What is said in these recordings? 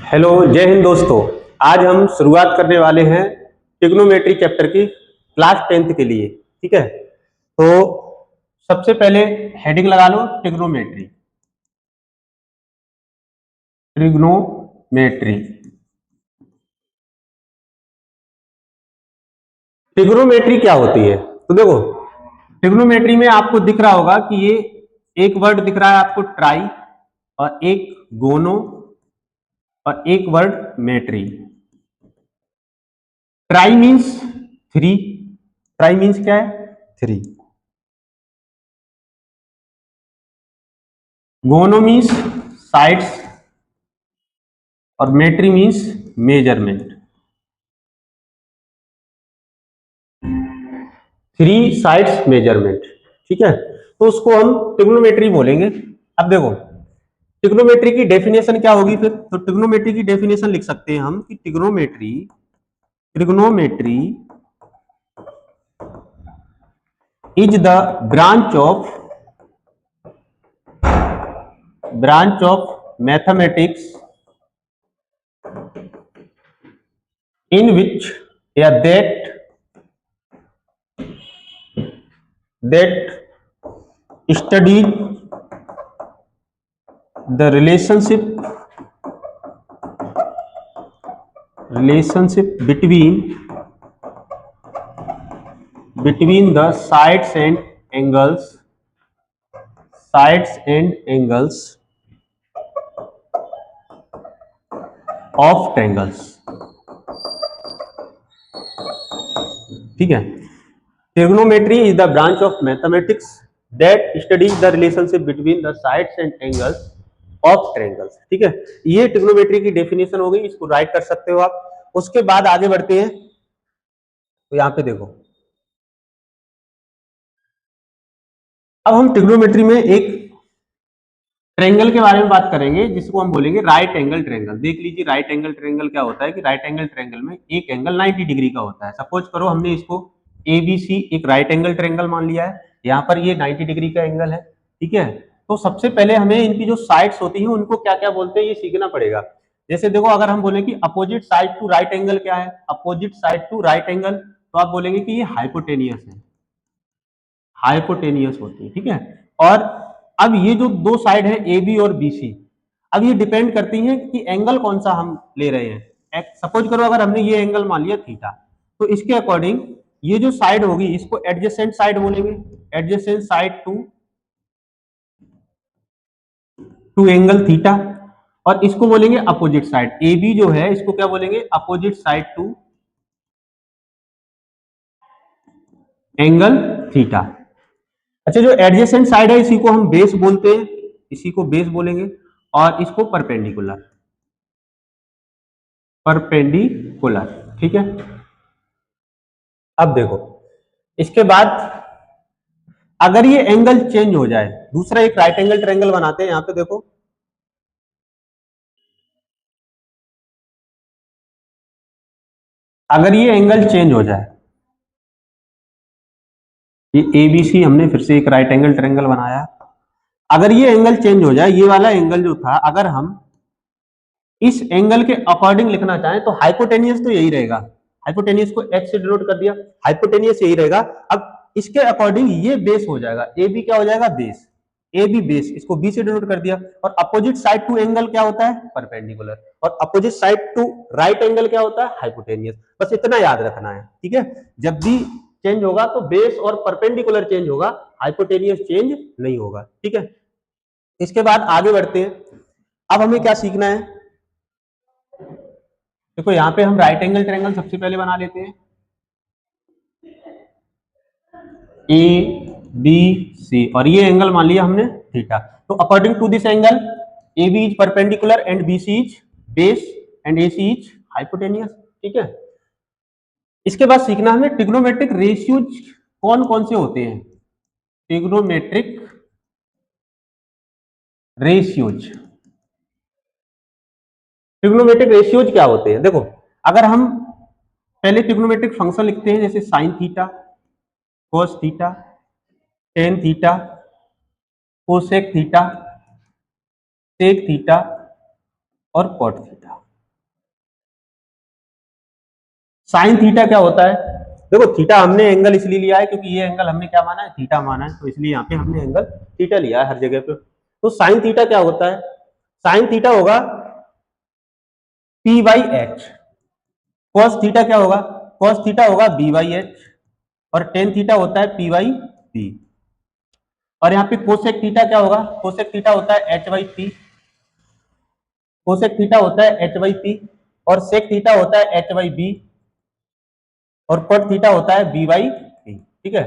Hello, जय हिंद दोस्तों। आज हम शुरुआत करने वाले हैं ट्रिग्नोमेट्री चैप्टर की क्लास 10th के लिए। ठीक है, तो सबसे पहले हेडिंग लगा लो ट्रिग्नोमेट्री। ट्रिग्नोमेट्री ट्रिग्नोमेट्री क्या होती है? तो देखो, ट्रिग्नोमेट्री में आपको दिख रहा होगा कि ये एक वर्ड दिख रहा है आपको ट्राई, और एक गोनो, और एक word metry. Tri means three. Tri means क्या है? थ्री। गोनो मीन्स साइड्स, और metry means measurement. Three sides measurement. ठीक है, तो उसको हम ट्रिग्नोमेट्री बोलेंगे। अब देखो, ट्रिग्नोमेट्री की डेफिनेशन क्या होगी फिर? तो ट्रिग्नोमेट्री की डेफिनेशन लिख सकते हैं हम कि trigonometry trigonometry is the branch of mathematics in which that studies the relationship between the sides and angles of triangles। ठीक है, trigonometry is the branch of mathematics that studies the relationship between the sides and angles of triangles. ठीक है, ये trigonometry की definition हो गई, इसको right कर सकते हो आप। उसके बाद आगे बढ़ते हैं, तो यहां पे देखो, अब हम ट्रिग्नोमेट्री में एक ट्रायंगल के बारे में बात करेंगे जिसको हम बोलेंगे राइट एंगल ट्रायंगल। देख लीजिए, राइट एंगल ट्रायंगल क्या होता है कि राइट एंगल ट्रायंगल में एक एंगल 90 डिग्री का होता है। सपोज करो हमने इसको एबीसी एक राइट एंगल ट्रायंगल मान लिया है, यहाँ पर ये 90 डिग्री का एंगल है। ठीक है, तो सबसे पहले हमें इनकी जो साइड्स होती हैं उनको क्या क्या बोलते हैं ये सीखना पड़ेगा। जैसे देखो, अगर हम बोले कि opposite side to right angle क्या है, opposite side to right angle, तो आप बोलेंगे कि ये हाइपोटेनियस है, हाइपोटेनियस होती है। ठीक है, और अब ये जो दो साइड है ए बी और बी सी, अब ये डिपेंड करती हैं कि एंगल कौन सा हम ले रहे हैं। सपोज करो अगर हमने ये एंगल मान लिया थीटा, तो इसके अकॉर्डिंग ये जो साइड होगी इसको एडजेसेंट साइड बोलेंगे, adjacent side to angle theta. और इसको बोलेंगे अपोजिट साइड, ए बी जो है इसको क्या बोलेंगे? Opposite side to angle theta. अच्छा, जो एडजेसेंट साइड है इसी को हम बेस बोलते हैं, इसी को बेस बोलेंगे, और इसको परपेंडिकुलर, परपेंडिकुलर। ठीक है, अब देखो, इसके बाद अगर ये एंगल चेंज हो जाए, दूसरा एक राइट एंगल ट्रायंगल बनाते हैं। यहां पे देखो, अगर ये एंगल चेंज हो जाए, ये एबीसी हमने फिर से एक राइट एंगल ट्रायंगल बनाया, अगर ये एंगल चेंज हो जाए, ये वाला एंगल जो था अगर हम इस एंगल के अकॉर्डिंग लिखना चाहें तो हाइपोटेनियस तो यही रहेगा, हाइपोटेनियस को एच से डिनोट कर दिया, हाइपोटेनियस यही रहेगा। अब इसके अकॉर्डिंग ये बेस हो जाएगा, ए बी क्या हो जाएगा? बेस, ए बी बेस, इसको बी से डिनोट कर दिया। और अपोजिट साइड टू एंगल क्या होता है? परपेंडिकुलर। और opposite side to right angle क्या होता है? हाइपोटेनियस। बस इतना याद रखना है। ठीक है, जब भी चेंज होगा तो बेस और परपेंडिकुलर चेंज होगा, हाइपोटेनियस चेंज नहीं होगा। ठीक है, इसके बाद आगे बढ़ते हैं। अब हमें क्या सीखना है? देखो, यहाँ पे हम राइट एंगल ट्रायंगल सबसे पहले बना लेते हैं, ए बी सी, और ये एंगल मान लिया हमने थीटा। तो according to this angle A B is perpendicular and B C is base and A C is hypotenuse. ठीक है, इसके बाद सीखना हमें ट्रिग्नोमेट्रिक रेशियोज कौन कौन से होते हैं। ट्रिग्नोमेट्रिक रेशियोज, ट्रिग्नोमेट्रिक रेशियोज क्या होते हैं? देखो, अगर हम पहले ट्रिग्नोमेट्रिक फंक्शन लिखते हैं, जैसे sine theta, cos theta, tan theta, cosec theta, sec theta और कॉट थीटा। साइन थीटा क्या होता है? देखो थीटा हमने एंगल इसलिए लिया है क्योंकि ये एंगल हमने क्या माना है, थीटा माना है, तो इसलिए यहाँ पे हमने एंगल थीटा लिया है हर जगह पे। तो साइन थीटा क्या होता है? साइन थीटा होगा P by H. Cos theta क्या होगा? कॉस थीटा होगा बी बाई एच। और टेन थीटा होता है पी बाई बी। और यहाँ पे कोसेक थीटा क्या होगा? कोसेक थीटा होता है H by P. Cosec theta होता है एच बाई पी। और सेक थीटा होता है एच बाई बी। और कॉट थीटा होता है बी बाई बी। ठीक है।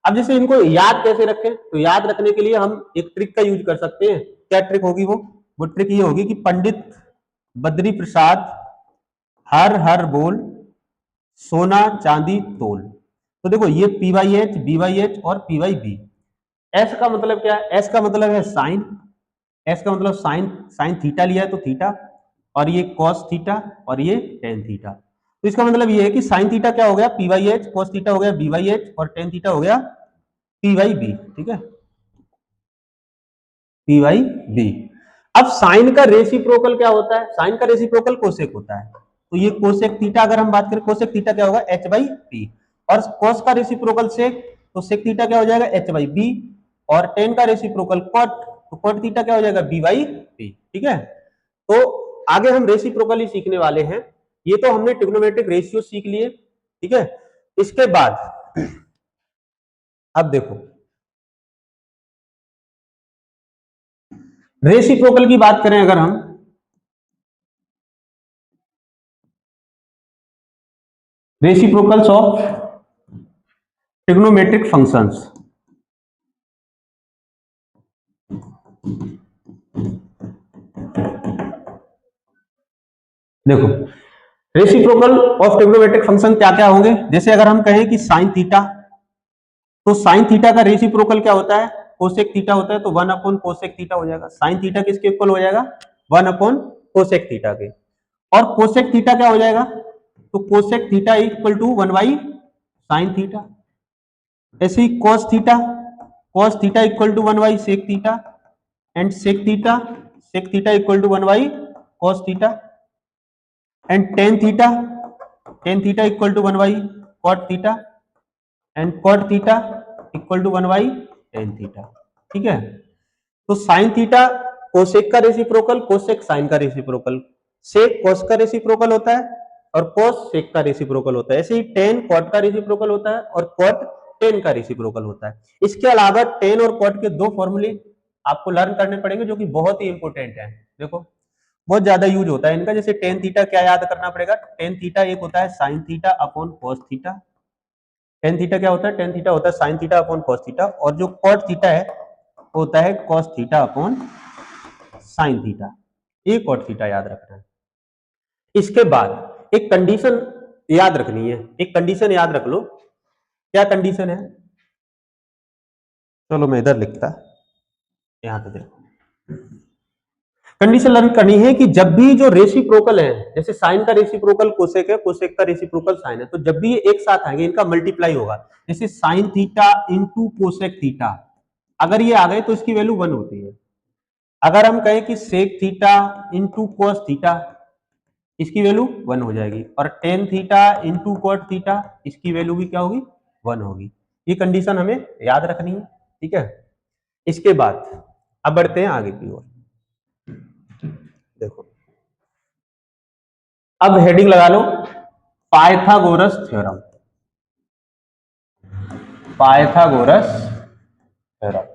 अब जैसे इनको याद कैसे रखें, तो याद रखने के लिए हम एक ट्रिक का यूज कर सकते हैं। क्या ट्रिक होगी वो ट्रिक ये होगी कि पंडित बद्री प्रसाद हर हर बोल सोना चांदी तोल। तो देखो ये P by H, B by H और पी बाई बी। एस का मतलब क्या है? एस का मतलब है साइन। एस का मतलब साइन, साइन थीटा लिया है तो थीटा, और ये कॉस थीटा और ये टेन थीटा। तो इसका मतलब ये है कि साइन थीटा क्या हो गया? P by H, cos theta हो गया बी बाई एच और टेन थीटा हो गया पी बाई बी। ठीक है, पी बाई बी। अब साइन का रेसिप्रोकल क्या होता है? साइन का रेसिप्रोकल कोसेक होता है। तो ये कोसेक थीटा, अगर हम बात करें कोसेक थीटा क्या होगा? H by P. और कॉस का रेसिप्रोकल सेक, तो सेक थीटा क्या हो जाएगा? H by B. और टेन का रेसिप्रोकल कॉट, तो कॉट थीटा क्या हो जाएगा? B by P. ठीक है, तो आगे हम रेसिप्रोकल ही सीखने वाले हैं। ये तो हमने ट्रिग्नोमेट्रिक रेशियो सीख लिए। ठीक है, इसके बाद अब देखो रेसिप्रोकल की बात करें अगर हम, रेसिप्रोकल्स ऑफ ट्रिग्नोमेट्रिक फंक्शंस। देखो रेसिप्रोकल ऑफ ट्रिग्नोमेट्रिक फंक्शन क्या क्या होंगे? जैसे अगर हम कहें कि साइन थीटा, तो साइन थीटा का रेसिप्रोकल क्या होता है? कोसेक थीटा होता है, तो वन अपॉन कोसेक थीटा हो जाएगा। साइन थीटा किसके इक्वल हो जाएगा? वन अपॉन कोसेक थीटा के। और कोसेक थीटा क्या हो जाएगा? तो cosec theta equal to one by sine theta. ऐसे ही cos theta equal to one by sec theta. And sec theta equal to one by cos theta. And tan theta equal to one by cot theta. And cot theta equal to one by tan theta. ठीक है, तो sine theta cosec का reciprocal, cosec sine का reciprocal, sec cos का reciprocal होता है और cos सेक का रेसिप्रोकल होता है। ऐसे ही टेन कॉट का रेसिप्रोकल होता है और कॉट टेन का रेसिप्रोकल होता है। इसके अलावा टेन और कॉट के दो फॉर्मूले आपको लर्न करने पड़ेंगे जो कि बहुत ही इंपॉर्टेंट है। देखो बहुत ज्यादा यूज होता है इनका। जैसे टेन थीटा क्या याद करना पड़ेगा? टेन थीटा एक होता है sine theta upon cos theta. Tan theta क्या होता है? टेन थीटा होता है sine theta upon cos theta. और जो कॉट थीटा है होता है cos theta upon sine theta. ये कॉट थीटा याद रखना है। इसके बाद एक कंडीशन याद रखनी है, एक कंडीशन याद रख लो। क्या कंडीशन है? चलो मैं इधर लिखता, यहां पे देखो। कंडीशन लर्न करनी है कि जब भी जो रेसिप्रोकल है, जैसे साइन का रेसिप्रोकल कोसेक है, कोसेक का रेसिप्रोकल साइन है, तो जब भी ये एक साथ आएंगे इनका मल्टीप्लाई होगा। जैसे sine theta into cosec theta, अगर ये आ गए तो इसकी वैल्यू वन होती है। अगर हम कहें कि sec theta into cos theta, इसकी वैल्यू वन हो जाएगी। और tan theta into cot theta, इसकी वैल्यू भी क्या होगी? वन होगी। ये कंडीशन हमें याद रखनी है। ठीक है, इसके बाद अब बढ़ते हैं आगे की ओर। देखो अब हेडिंग लगा लो, Pythagoras theorem. Pythagoras theorem.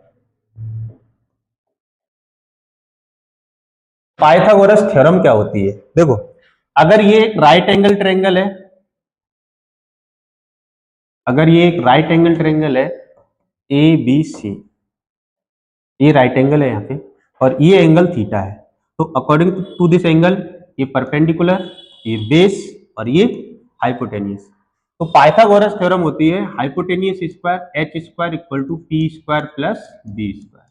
Pythagoras theorem क्या होती है? देखो अगर ये एक राइट एंगल ट्रायंगल है, अगर ये एक राइट एंगल ट्रायंगल है ए बी सी, ये राइट एंगल है यहाँ पे और ये एंगल थीटा है, तो अकॉर्डिंग टू दिस एंगल ये परपेंडिकुलर, ये बेस और ये हाइपोटेनियस। तो पाइथागोरस थ्योरम होती है hypotenuse square H square equal to P square plus B square.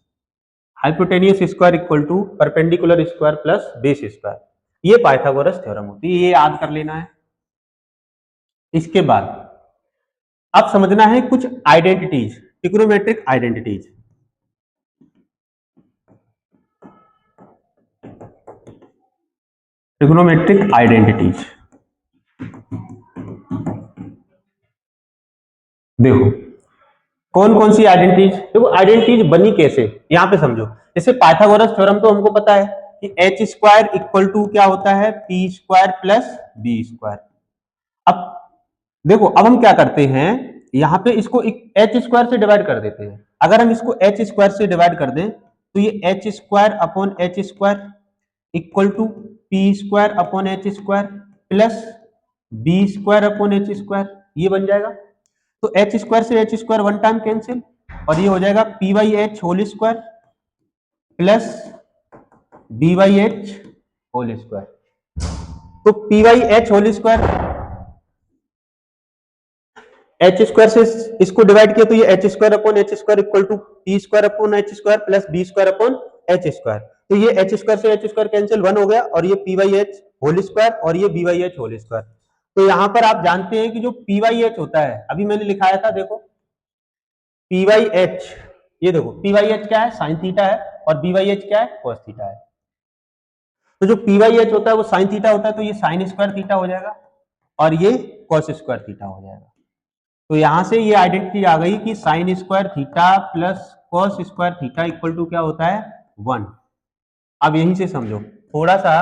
Hypotenuse square equal to perpendicular square plus base square. ये पाइथागोरस थ्योरम होती है, ये याद कर लेना है। इसके बाद अब समझना है कुछ identities, trigonometric identities. Trigonometric identities देखो कौन कौन सी आइडेंटिटीज, देखो आइडेंटिटीज बनी कैसे, यहां पे समझो। जैसे पाइथागोरस थ्योरम तो हमको पता है कि एच स्क्वायर इक्वल टू क्या होता है, P square plus B square. अब देखो अब हम क्या करते हैं, यहाँ पे इसको एच स्क्वायर से डिवाइड कर देते हैं। अगर हम इसको एच स्क्वायर से डिवाइड कर दें तो ये H square upon H square equal to P square upon H square plus B square upon H square, ये बन जाएगा। तो एच स्क्वायर से H square one time cancel और ये हो जाएगा P by H whole square plus B by H whole square. तो P by H whole square, H square से इसको डिवाइड किया तो ये H square upon H square equal to P square upon H square plus B square upon H square. तो ये H square से H square cancel, one हो गया और ये P by H whole square और ये B by H whole square. तो यहां पर आप जानते हैं कि जो पी बाई एच होता है, अभी मैंने लिखाया था, देखो पी बाई एच, ये देखो पी बाई एच क्या है, साइन थीटा है और बी बाई एच क्या है, कॉस थीटा है। तो जो पी बाई एच होता है वो साइन थीटा होता है, तो ये साइन स्क्वायर थीटा हो जाएगा और ये कॉस स्क्वायर थीटा हो जाएगा। तो यहां से ये आइडेंटिटी आ गई कि sine square theta plus cos square theta equal to क्या होता है, 1। अब यहीं से समझो थोड़ा सा,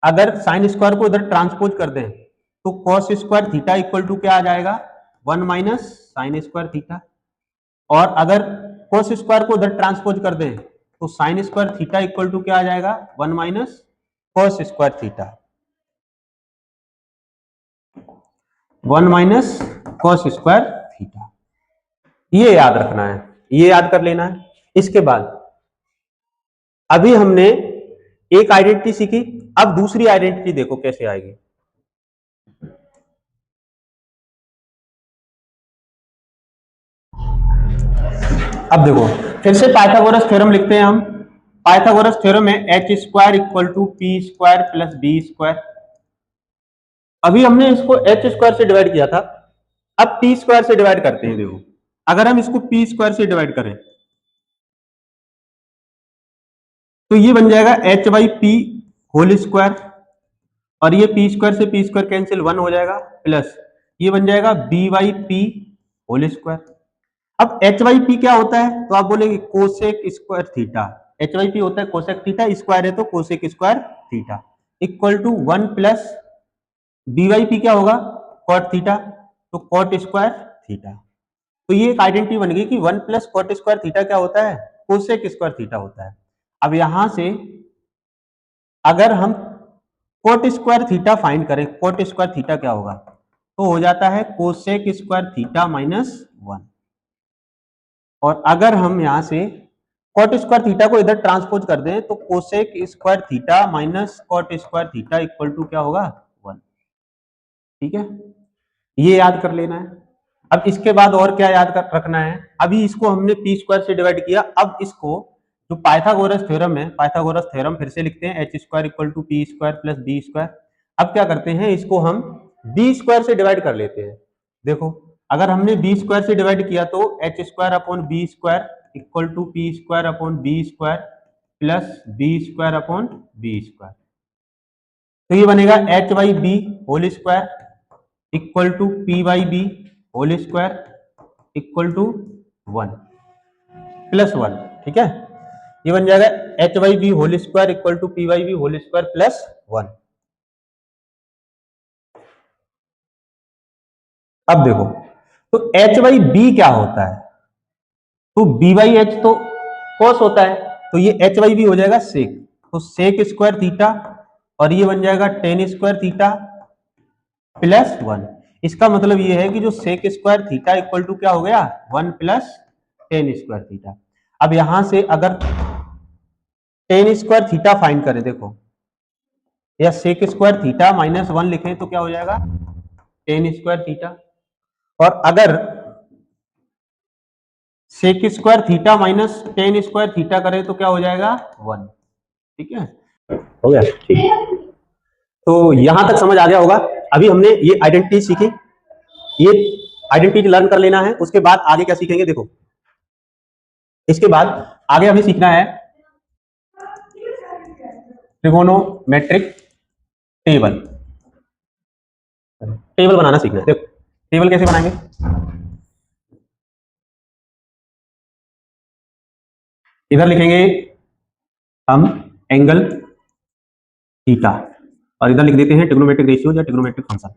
अगर साइन स्क्वायर को इधर ट्रांसपोज कर दें तो cos square theta equal to क्या आ जाएगा, 1 माइनस साइन स्क्वायर थीटा। और अगर कॉस स्क्वायर को इधर ट्रांसपोज कर दें तो sine square theta equal to क्या आ जाएगा, 1 minus cos square theta, 1 minus cos square theta. ये याद रखना है, ये याद कर लेना है। इसके बाद अभी हमने एक आइडेंटिटी सीखी, अब दूसरी आइडेंटिटी देखो कैसे आएगी। अब देखो फिर से पाइथागोरस थ्योरम लिखते हैं हम। पाइथागोरस थ्योरम में H square equal to P square plus B square. अभी हमने इसको एच स्क्वायर से डिवाइड किया था, अब पी स्क्वायर से डिवाइड करते हैं। देखो अगर हम इसको पी स्क्वायर से डिवाइड करें तो ये बन जाएगा H by P whole square और ये पी स्क्वायर से पी स्क्वायर कैंसिल, 1 हो जाएगा प्लस ये बन जाएगा B by P whole square. अब एच वाई पी क्या होता है, तो आप बोलेंगे cosec square theta. H by P होता है कोसेक थीटा, स्क्वायर है तो cosec square theta equal to 1 plus B by P क्या होगा, कॉट थीटा, तो कॉट स्क्वायर थीटा। तो ये एक आइडेंटिटी बन गई कि 1 प्लस कॉट स्क्वायर थीटा क्या होता है, कोसेक स्क्वायर थीटा होता है। अब यहां से अगर हम कॉट स्क्वायर थीटा फाइंड करें, कॉट स्क्वायर थीटा क्या होगा, तो हो जाता है कोसेक स्क्वायर थीटा माइनस 1। और अगर हम यहां से कॉट स्क्वायर थीटा को इधर ट्रांसपोज कर दें तो cosec square theta minus cot square theta equal to क्या होगा, 1। ठीक है, ये याद कर लेना है। अब इसके बाद और क्या याद कर रखना है, अभी इसको हमने पी स्क्वायर से डिवाइड किया, अब इसको जो पाइथागोरस थ्योरम है, पाइथागोरस थ्योरम फिर से लिखते हैं, H square equal to P square plus B square. अब क्या करते हैं, इसको हम बी स्क्वायर से डिवाइड कर लेते हैं। देखो अगर हमने बी स्क्वायर से डिवाइड किया तो H square upon B square equal to P square upon B square plus B square upon B square. तो ये बनेगा H by B whole square equal to P by B whole square equal to 1 plus 1। ठीक है, ये बन जाएगा H by B whole square equal to P by B whole square plus 1। अब देखो तो एच बाई बी क्या होता है, तो बी बाई एच तो कॉस होता है, तो ये एच बाई बी हो जाएगा सेक, तो सेक स्क्वायर थीटा और ये बन जाएगा टेन स्क्वायर थीटा प्लस 1। इसका मतलब ये है कि जो sec square theta equal to क्या हो गया, 1 प्लस टेन स्क्वायर थीटा। अब यहां से अगर टेन स्क्वायर थीटा फाइंड करें, देखो या सेक स्क्वायर थीटा माइनस 1 लिखें तो क्या हो जाएगा, टेन स्क्वायर थीटा। और अगर sec square theta minus tan square theta करें तो क्या हो जाएगा, 1। ठीक है, हो गया। ठीक, तो यहां तक समझ आ गया होगा। अभी हमने ये आइडेंटिटी सीखी, ये आइडेंटिटी लर्न कर लेना है, उसके बाद आगे क्या सीखेंगे, देखो इसके बाद आगे हमें सीखना है ट्रिगोनोमेट्रिक टेबल, टेबल बनाना सीखना है। देखो टेबल कैसे बनाएंगे? इधर लिखेंगे हम एंगल थीटा और इधर लिख देते हैं ट्रिग्नोमेट्रिक रेशियो या ट्रिग्नोमेट्रिक फंक्शन।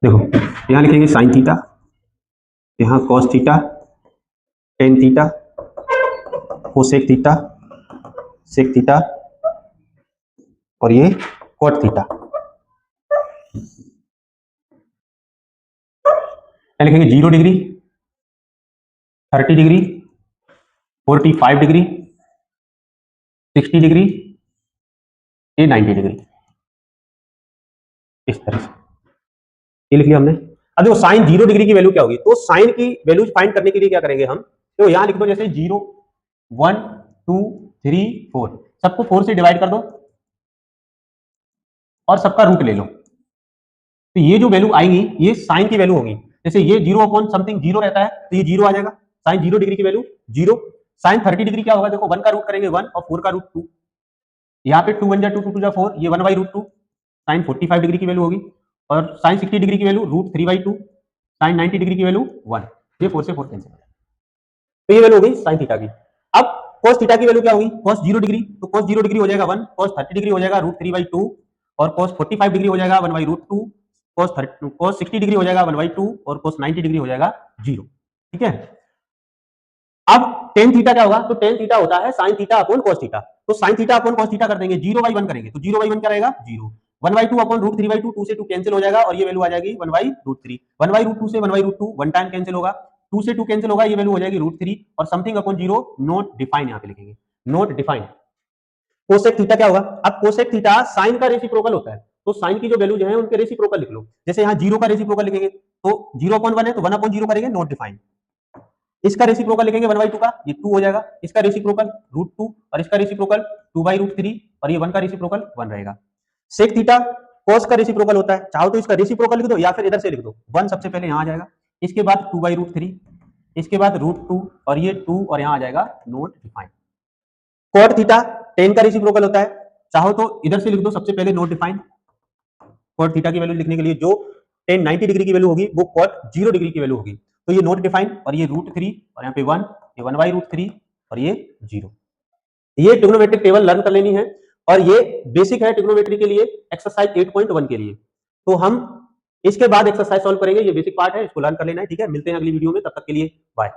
देखो यहां लिखेंगे साइन थीटा, यहां cos theta, tan theta, cosec theta, sec theta और ये कॉट थीटा। लिखेंगे 0 डिग्री, 30 डिग्री, 45 डिग्री, 60 डिग्री, ये 90 डिग्री, इस तरह से ये लिख लिया हमने। अब देखो साइन 0 डिग्री की वैल्यू क्या होगी, तो साइन की वैल्यू फाइंड करने के लिए क्या करेंगे हम, तो यहां लिख दो जैसे 0 1 2 3 4, सबको 4 से डिवाइड कर दो और सबका रूट ले लो, तो ये जो वैल्यू आएगी ये साइन की वैल्यू होगी। जैसे ये 0 अपॉन समथिंग 0 रहता है तो ये 0 आ जाएगा, साइन 0 डिग्री की वैल्यू 0। साइन 30 डिग्री क्या होगा, देखो 1 का रूट करेंगे 1 और 4 का रूट 2, यहाँ पे 2 1 जा 2 2 जा 4, ये 1/√2 साइन 45 डिग्री की वैल्यू होगी। और साइन 60 डिग्री की वैल्यू √3/2, साइन 90 डिग्री की वैल्यू 1, ये 4 से 4 कैंसिल, तो ये वैल्यू हो गई साइन थीटा की। अब cos थीटा की वैल्यू क्या होगी, cos 0 डिग्री, तो cos 0 डिग्री हो जाएगा 1, cos 30 डिग्री हो जाएगा √3/2 और cos 45 डिग्री हो जाएगा 1/√2, cos 60 डिग्री हो जाएगा 1/2 और cos 90 डिग्री हो जाएगा 0। ठीक है, अब टेन थीटा क्या होगा, तो टेन थीटा होता है sine theta upon cos theta, तो sine theta upon cos theta कर देंगे, 0/1 करेंगे तो 0/1 क्या रहेगा 0, 1/2 अपॉन √3/2, 2 से 2 कैंसिल हो जाएगा और ये वैल्यू आ जाएगी 1/√3, 1/√2 से 1/√2 वन टाइम कैंसिल होगा, 2 से 2 कैंसिल होगा, ये वैल्यू हो जाएगी √3 और समथिंग अपॉन 0 नॉट डिफाइन, यहाँ पे लिखेंगे नॉट डिफाइन। कोसेक थीटा क्या होगा, अब कोसेक थीटा साइन का रेसिप्रोकल होता है, तो साइन की जो वैल्यूज हैं उनके रेसिप्रोकल लिख लो, जैसे यहाँ 0 का रेसिप्रोकल लिखेंगे तो 0/1 है तो 1/0 करेंगे नॉट डिफाइन, इसका रेसिप्रोकल लिखेंगे 1/2 का, ये 2 हो जाएगा, इसका रेसिप्रोकल √2 और इसका रेसिप्रोकल 2/√3 और ये 1 का रेसिप्रोकल 1 रहेगा। सेक थीटा cos का रेसिप्रोकल होता है, चाहो तो इसका रेसिप्रोकल लिख दो या फिर इधर से लिख दो, 1 सबसे पहले यहाँ आ जाएगा, इसके बाद 2/√3, इसके बाद √2 और ये 2 और यहाँ आ जाएगा not define. Cot theta tan का रेसिप्रोकल होता है, चाहो तो इधर से लिख दो सबसे पहले नॉट डिफाइन, कॉट थीटा की वैल्यू लिखने के लिए जो टेन 90 डिग्री की वैल्यू होगी वो कॉट 0 डिग्री की वैल्यू होगी, तो ये नॉट डिफाइन और ये √3 और यहाँ पे 1, ये 1/√3 और ये 0। ये ट्रिग्नोमेट्रिक टेबल लर्न कर लेनी है और ये बेसिक है ट्रिग्नोमेट्री के लिए एक्सरसाइज 8.1 के लिए, तो हम इसके बाद एक्सरसाइज सॉल्व करेंगे, ये बेसिक पार्ट है, इसको लर्न कर लेना है। ठीक है, मिलते हैं अगली वीडियो में, तब तक के लिए बाय।